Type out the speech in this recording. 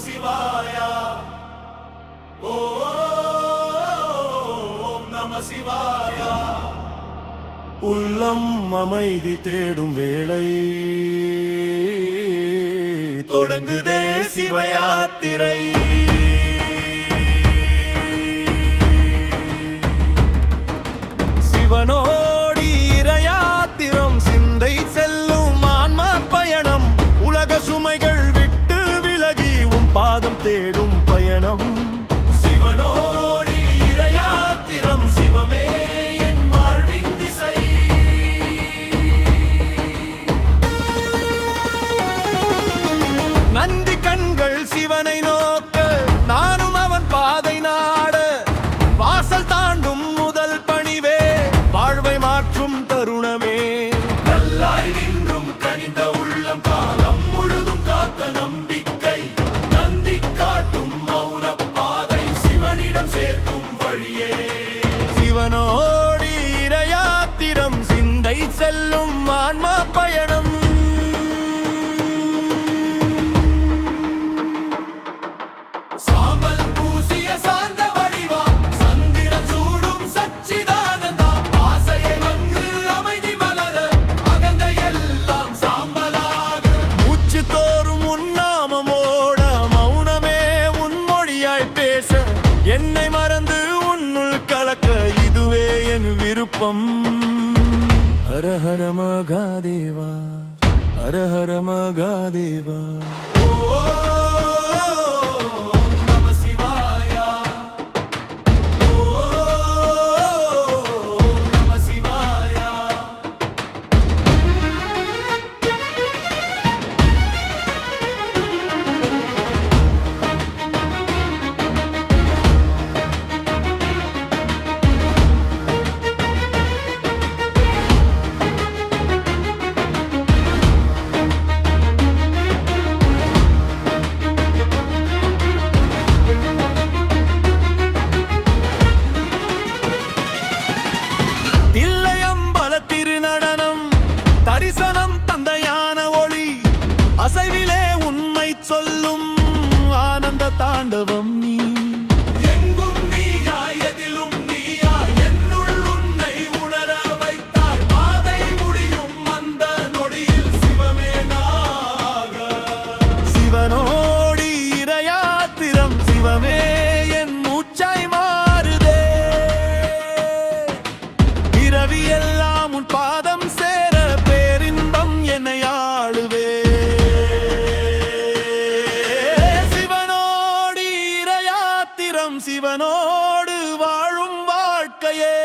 சிவாய ஓம் நம சிவாய. உள்ளம் அமைதி தேடும் வேளை தொடங்குதே சிவயாத்திரை. சிவனோடி இறையாத்திரம் சிந்தை செல்லும் ஆன்ம பயணம். உலக சுமைகள் விட்டு விலகி பாதம் தேடும் பயணம். சிவனோடி இறையாத்திரம் சிவமே என் வாழ்வின் திசை. நந்தி கண்கள் சிவனை நோக்க நானும் அவன் பாதை நாட. வாசல் தாண்டும் முதல் பணிவே வாழ்வை மாற்றும் தருணமே. நல்லாய் நின்றும் கனிந்த உள்ளம் காலம் முழுதும் காத்த நம்பிக்கை. நந்தி காட்டும் மௌன பாதை சிவனிடம் சேர்க்கும் வழியே. சிவனோடி இறையாத்திரம் சிந்தை செல்லும் ஆன்ம பயணம். சாம்பல் பூசிய சாந்த வடிவா சந்திரன் சூடும் சச்சிதானந்தா. ஆசையை வந்து அமைதி மலர அகந்த எல்லாம் சாம்பலாக. மூச்சு தோறும் உன்னாமமோட மௌனமே உன்மொழியாய் பேச. என்னை மறந்து உன்னுள் கலக்க இதுவே என் விருப்பம். ஹர ஹர மகாதேவா ஹர ஹர மகாதேவா. தரிசனம் தந்தையான ஒளி அசைவிலே உண்மை சொல்லும் ஆனந்த தாண்டவம் நீ. எங்கும் நீயாய் எதிலும் நீயாய் என்னுள் உன்னை உணர வைத்தாய். பாதை முடியும் அந்த நொடியில் சிவமே நாக. சிவனோடி இறையாத்திரம் சிவமே என் மூச்சாய் மாறுதே. பிறவி எல்லாம் உன் பாதம் சேர பேரின்பம் என்னை ஆளுவே. சிவனோடு இறையாத்திரம் சிவனோடு வாழும் வாழ்க்கையே.